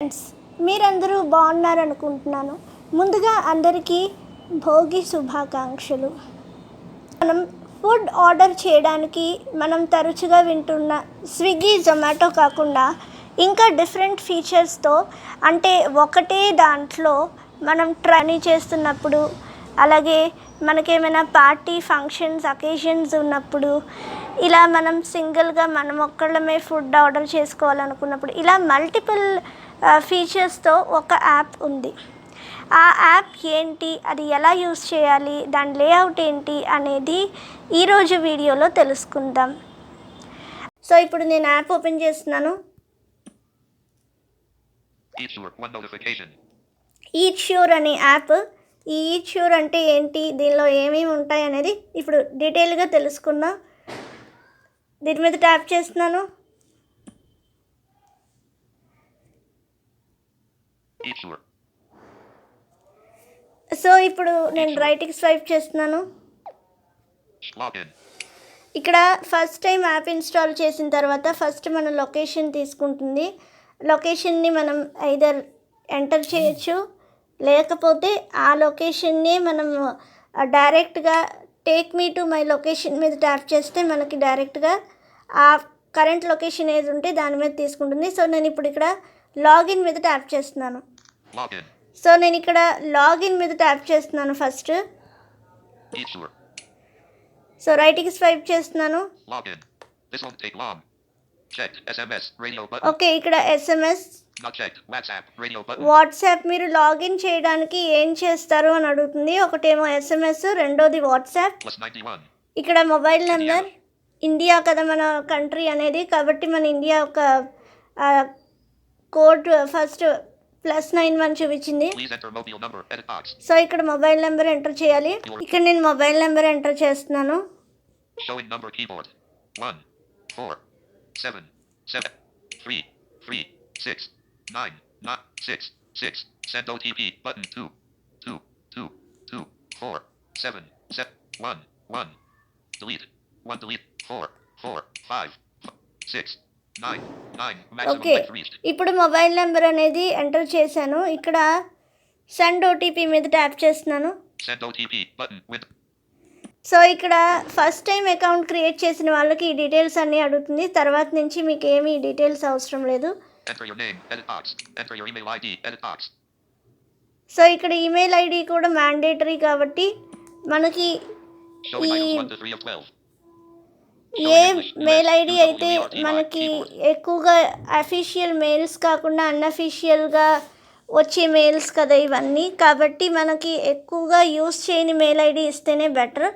Friends, మీరందరూ బాగున్నారనుకుంటున్నాను. ముందుగా అందరికీ భోగి శుభాకాంక్షలు. మనం ఫుడ్ ఆర్డర్ చేయడానికి మనం తరచుగా వింటున్న స్విగ్గీ, జొమాటో కాకుండా ఇంకా డిఫరెంట్ ఫీచర్స్తో, అంటే ఒకటే దాంట్లో మనం ట్రై చేస్తున్నప్పుడు, అలాగే మనకేమైనా పార్టీ ఫంక్షన్స్ అకేషన్స్ ఉన్నప్పుడు, ఇలా మనం సింగిల్గా మనం ఒక్కళ్ళమే ఫుడ్ ఆర్డర్ చేసుకోవాలనుకున్నప్పుడు, ఇలా మల్టిపుల్ ఫీచర్స్తో ఒక యాప్ ఉంది. ఆ యాప్ ఏంటి, అది ఎలా యూస్ చేయాలి, దాని లేఅవుట్ ఏంటి అనేది ఈరోజు వీడియోలో తెలుసుకుందాం. సో ఇప్పుడు నేను యాప్ ఓపెన్ చేస్తున్నాను. ఈట్ ష్యూర్ అనే యాప్. ఈ ఈట్ ష్యూర్ అంటే ఏంటి, దీనిలో ఏమేమి ఉంటాయి అనేది ఇప్పుడు డీటెయిల్గా తెలుసుకుందాం. దీని మీద ట్యాప్ చేస్తున్నాను. సో ఇప్పుడు నేను రైట్కి స్వైప్ చేస్తున్నాను. ఇక్కడ ఫస్ట్ టైం యాప్ ఇన్స్టాల్ చేసిన తర్వాత ఫస్ట్ మన లొకేషన్ తీసుకుంటుంది. లొకేషన్ని మనం ఐదర్ ఎంటర్ చేయొచ్చు, లేకపోతే ఆ లొకేషన్ని మనం డైరెక్ట్గా take me to my location మీద ట్యాప్ చేస్తే మనకి డైరెక్ట్గా ఆ కరెంట్ లొకేషన్ ఏది ఉంటే దాని మీద తీసుకుంటుంది. సో నేను ఇప్పుడు ఇక్కడ లాగిన్ మీద ట్యాప్ చేస్తున్నాను. సో నేను ఇక్కడ లాగిన్ మీద ట్యాప్ చేస్తున్నాను ఫస్ట్. సో రైట్కి స్వైప్ చేస్తున్నాను. ఓకే, ఇక్కడ SMS, వాట్సాప్. మీరు లాగిన్ చేయడానికి ఏం చేస్తారు అని అడుగుతుంది. ఒకటేమో SMS, రెండోది వాట్సాప్. ఇక్కడ మొబైల్ నెంబర్, ఇండియా కదా మన కంట్రీ అనేది, కాబట్టి మన ఇండియా ఒక కోడ్ ఫస్ట్ +91 చూపించింది. సో ఇక్కడ మొబైల్ నెంబర్ ఎంటర్ చేయాలి. ఇక్కడ నేను మొబైల్ నెంబర్ ఎంటర్ చేస్తున్నాను. Send OTP button 2 2 2 2 4 7 7 1 1 delete 1 delete 4 4 5 6 9 9 maximum length reached. ఇప్పుడు మొబైల్ నెంబర్ అనేది ఎంటర్ చేశాను. ఇక్కడ సెండ్ OTP మీద ట్యాప్ చేస్తున్నాను. Send OTP button with. So ఇక్కడ ఫస్ట్ టైం అకౌంట్ క్రియేట్ చేసిన వాళ్ళకి ఈ డీటెయిల్స్ అన్నీ అడుగుతుంది. తర్వాత నుంచి మీకు ఏమీ డీటెయిల్స్ అవసరం లేదు. Enter your name, edit box. Enter your email ID, edit box. So ఇక్కడ ఈమెయిల్ ఐడి కూడా మ్యాండేటరీ కాబట్టి మనకి ఏ మెయిల్ ఐడి అయితే మనకి ఎక్కువగా అఫీషియల్ మెయిల్స్ కాకుండా అన్అఫీషియల్గా వచ్చే మెయిల్స్ కదా ఇవన్నీ, కాబట్టి మనకి ఎక్కువగా యూస్ చేయని మెయిల్ ఐడి ఇస్తేనే బెటర్.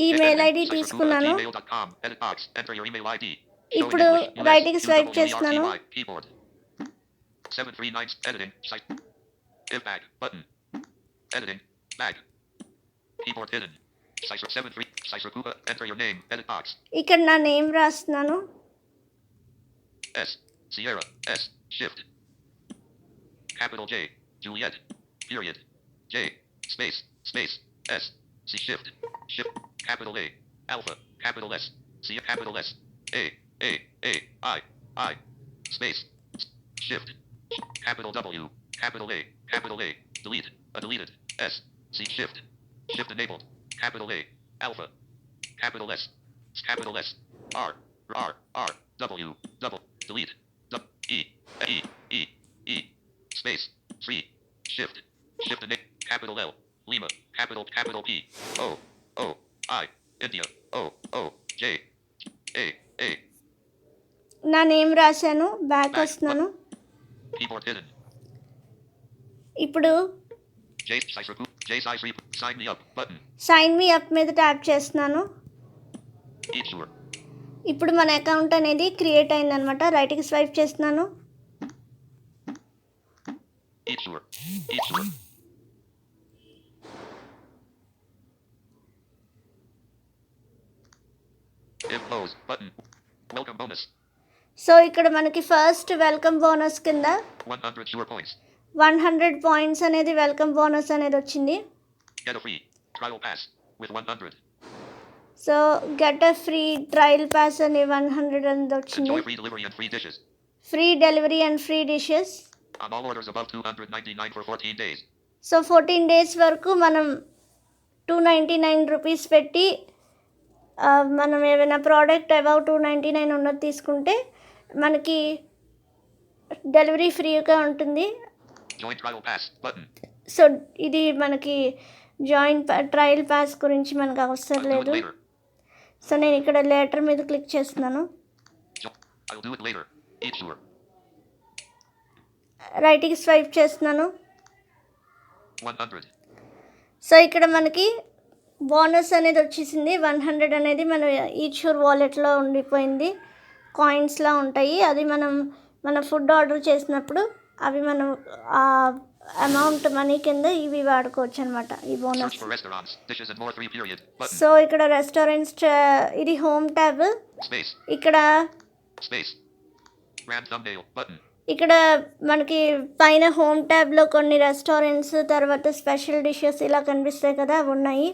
ఈ మెయిల్ ఐడి తీసుకున్నాను. ఇప్పుడు రైట్కి స్వైప్ చేస్తున్నాను. 739 editing site if bag button editing bag keyboard hidden cipher 73 cipher kuba enter your name edit box. ఇక్కడ నా నేమ్ రాస్తున్నాను. S Sierra S shift capital J Juliet period J space space S C shift shift capital A alpha capital S C capital S A I space shift capital W capital A delete deleted S C shift enabled capital A alpha capital S R W double delete E space free shift capital L Lima capital P O I India O J A. నా name రాశాను. Back వస్తున్నాను. ఇప్పుడు sign me up మీద tap చేస్తున్నాను. ఇప్పుడు మన account అనేది create అయిందనమాట. రైట్కి స్వైప్ చేస్తున్నాను. సో ఇక్కడ మనకి ఫస్ట్ వెల్కమ్ బోనస్ కింద 100 పాయింట్స్ అనేది వెల్కమ్ బోనస్ అనేది వచ్చింది. So get a free trial pass అని 100 అనేది వచ్చింది. Enjoy free delivery and free dishes. Free delivery and free dishes. On all orders above 299 for 14 days. So 14 days వరకు మనం 299 rupees పెట్టి మనం ఏదైనా ప్రోడక్ట్ అబౌవ్ 299 ఉన్నది తీసుకుంటే మనకి డెలివరీ ఫ్రీగా ఉంటుంది. Join trial pass button. So ఇది మనకి ట్రయల్ పాస్ గురించి మనకు అవసరం I'll do it లేదు. later. సో నేను ఇక్కడ లెటర్ మీద క్లిక్ చేస్తున్నాను. I'll do it later. Eat sure. రైట్కి స్వైప్ చేస్తున్నాను. 100. సో ఇక్కడ మనకి బోనస్ అనేది వచ్చేసింది. 100 అనేది మన ఈచూర్ వాలెట్లో ఉండిపోయింది. కాయిన్స్లా ఉంటాయి. అది మన ఫుడ్ ఆర్డర్ చేసినప్పుడు అవి మనం అమౌంట్ మనీ కింద ఇవి వాడుకోవచ్చు అనమాట ఈ bonus. Search for restaurants, dishes and more 3 period button. So ఇక్కడ రెస్టారెంట్స్ ఇది హోమ్ ట్యాబ్. Space. ఇక్కడ Space. Grand thumbnail button. ఇక్కడ మనకి పైన హోమ్ ట్యాబ్లో కొన్ని రెస్టారెంట్స్ తర్వాత స్పెషల్ డిషెస్ ఇలా కనిపిస్తాయి కదా, అవి ఉన్నాయి.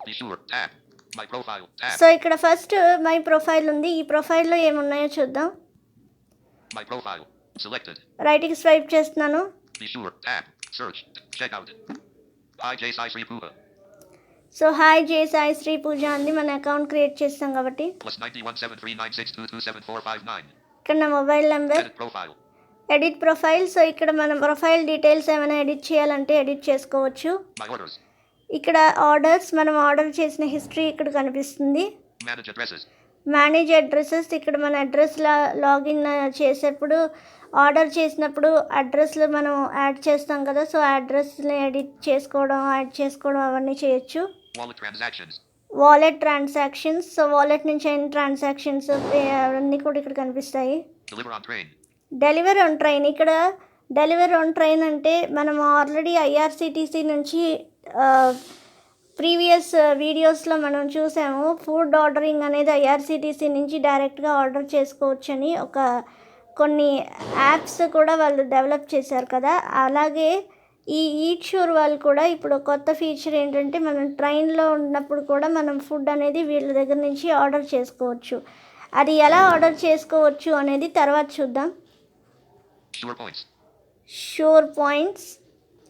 Be sure tab. My profile tab. So ఇక్కడ ఫస్ట్ మై ప్రొఫైల్ ఉంది. ఈ ప్రొఫైల్లో ఏమున్నాయో చూద్దాం. My profile selected. రైట్కి స్వైప్ చేస్తున్నాను. Be sure tab. Search. Check out. Hi J Sai Sri Puga. So hi J Sai Sri Pooja అంది. మన అకౌంట్ క్రియేట్ చేస్తాం కాబట్టి Plus 917396227459. ఇక్కడ నా mobile number, Edit profile. Edit profile. So ఇక్కడ మన ప్రొఫైల్ డీటెయిల్స్ ఏమైనా ఎడిట్ చేయాలంటే ఎడిట్ చేసుకోవచ్చు. My orders. ఇక్కడ ఆర్డర్స్, మనం ఆర్డర్ చేసిన హిస్టరీ ఇక్కడ కనిపిస్తుంది. Manage addresses. మేనేజ్ అడ్రసెస్, ఇక్కడ మన అడ్రస్ లాగిన్ చేసేప్పుడు ఆర్డర్ చేసినప్పుడు అడ్రస్లు మనం యాడ్ చేస్తాం కదా, సో అడ్రస్ని ఎడిట్ చేసుకోవడం, యాడ్ చేసుకోవడం అవన్నీ చేయొచ్చు. Wallet transactions. Wallet transactions, so wallet నుంచి అయిన ట్రాన్సాక్షన్స్ అవన్నీ కూడా ఇక్కడ కనిపిస్తాయి. Deliver on train. Delivery on train, ఇక్కడ డెలివరీ ఆన్ ట్రైన్ అంటే మనం ఆల్రెడీ ఐఆర్సిటీసీ నుంచి ప్రీవియస్ వీడియోస్లో మనం చూసాము. ఫుడ్ ఆర్డరింగ్ అనేది ఐఆర్సిటీసీ నుంచి డైరెక్ట్గా ఆర్డర్ చేసుకోవచ్చని కొన్ని యాప్స్ కూడా వాళ్ళు డెవలప్ చేశారు కదా. అలాగే ఈ ఈట్ షూర్ వాళ్ళు కూడా ఇప్పుడు కొత్త ఫీచర్ ఏంటంటే మనం ట్రైన్లో ఉన్నప్పుడు కూడా మనం ఫుడ్ అనేది వీళ్ళ దగ్గర నుంచి ఆర్డర్ చేసుకోవచ్చు. అది ఎలా ఆర్డర్ చేసుకోవచ్చు అనేది తర్వాత చూద్దాం. Sure points. షూర్ పాయింట్స్,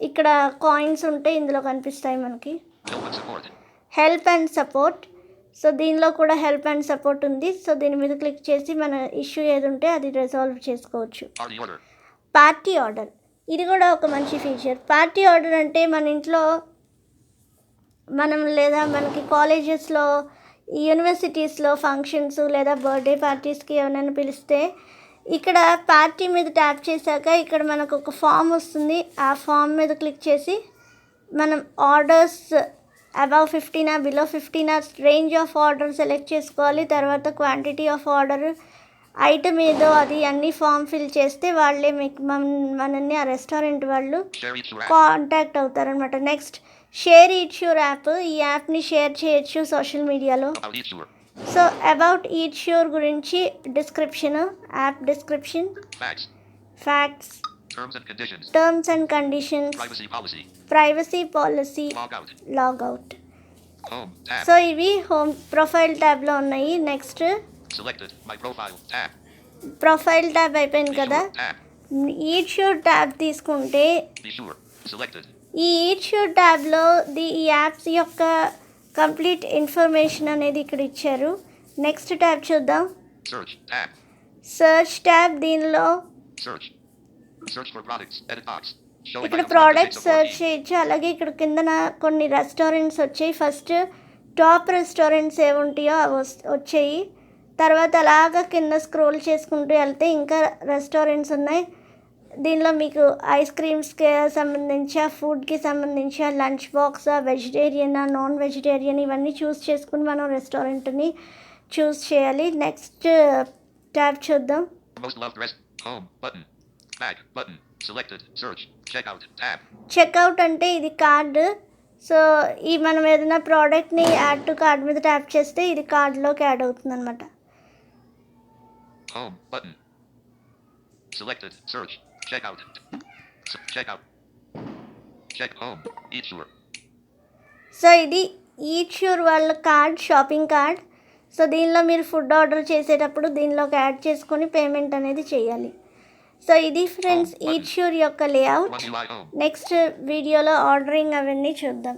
ఇక్కడ కాయిన్స్ ఉంటే ఇందులో కనిపిస్తాయి మనకి. Help and support. Help and support, so దీనిలో కూడా హెల్ప్ అండ్ సపోర్ట్ ఉంది. సో దీని మీద క్లిక్ చేసి మన ఇష్యూ ఏది ఉంటే అది రిజాల్వ్ చేసుకోవచ్చు. Party order. పార్టీ ఆర్డర్, ఇది కూడా ఒక మంచి ఫీచర్. పార్టీ ఆర్డర్ అంటే మన ఇంట్లో లేదా మనకి కాలేజెస్లో, యూనివర్సిటీస్లో ఫంక్షన్స్ లేదా బర్త్డే పార్టీస్కి ఎవరైనా పిలిస్తే ఇక్కడ పార్టీ మీద ట్యాప్ చేశాక ఇక్కడ మనకు ఒక ఫామ్ వస్తుంది. ఆ ఫామ్ మీద క్లిక్ చేసి మనం orders above 15 below 15 range of order select చేసుకోవాలి. తర్వాత క్వాంటిటీ ఆఫ్ ఆర్డర్, ఐటమ్ ఏదో అది అన్ని ఫామ్ ఫిల్ చేస్తే వాళ్ళే మీకు మనల్ని ఆ రెస్టారెంట్ వాళ్ళు Share each your app. Contact అవుతారనమాట. Next share EatSure app, ఈ యాప్ని షేర్ చేయొచ్చు సోషల్ మీడియాలో. About each your. So about EatSure గురించి description, app description, Facts. Facts, Terms and conditions. Terms and conditions, Privacy policy. Privacy policy, Log out. Logout. Home tab. So ఇవి home profile ట్యాబ్లో ఉన్నాయి. Next Selected. My profile tab. Profile tab అయిపోయింది Be కదా. sure tab. EatSure tab తీసుకుంటే Be sure. Selected. ఈ eat sure ట్యాబ్లో ఈ apps యొక్క కంప్లీట్ ఇన్ఫర్మేషన్ అనేది ఇక్కడ ఇచ్చారు. నెక్స్ట్ ట్యాబ్ చూద్దాం. Search tab. సర్చ్ ట్యాబ్, దీనిలో Search. Search for products. Edit box. Showing ఇక్కడ items ప్రోడక్ట్స్ 1 to సర్చ్ 14. చేయొచ్చు. అలాగే ఇక్కడ కిందన కొన్ని రెస్టారెంట్స్ వచ్చాయి. ఫస్ట్ టాప్ రెస్టారెంట్స్ ఏముంటాయో అవి వచ్చాయి. తర్వాత అలాగా కింద స్క్రోల్ చేసుకుంటూ వెళ్తే ఇంకా రెస్టారెంట్స్ ఉన్నాయి. దీనిలో మీకు ఐస్ క్రీమ్స్కి సంబంధించి, ఫుడ్కి సంబంధించి, lunch box, vegetarian, non vegetarian ఇవన్నీ చూస్ చేసుకుని మనం రెస్టారెంట్ని చూస్ చేయాలి. నెక్స్ట్ ట్యాబ్ చూద్దాం. Most loved rest. Home button. Back button. Selected. Search. Checkout tab. Checkout అంటే ఇది కార్డు. సో ఈ మనం ఏదైనా ప్రోడక్ట్ని యాడ్ టు కార్డ్ మీద ట్యాప్ చేస్తే ఇది కార్డులోకి యాడ్ అవుతుంది అనమాట. Home button. Selected. Search. Checkout. Checkout. Check home. Eat sure. So ఇది ఈట్ ష్యూర్ వాళ్ళ కార్డ్, షాపింగ్ కార్డ్. సో దీనిలో మీరు ఫుడ్ ఆర్డర్ చేసేటప్పుడు దీనిలోకి యాడ్ చేసుకొని పేమెంట్ అనేది చేయాలి. సో ఇది ఫ్రెండ్స్ ఈట్ ష్యూర్ యొక్క layout. One UI home. Next వీడియోలో ఆర్డరింగ్ అవన్నీ చూద్దాం.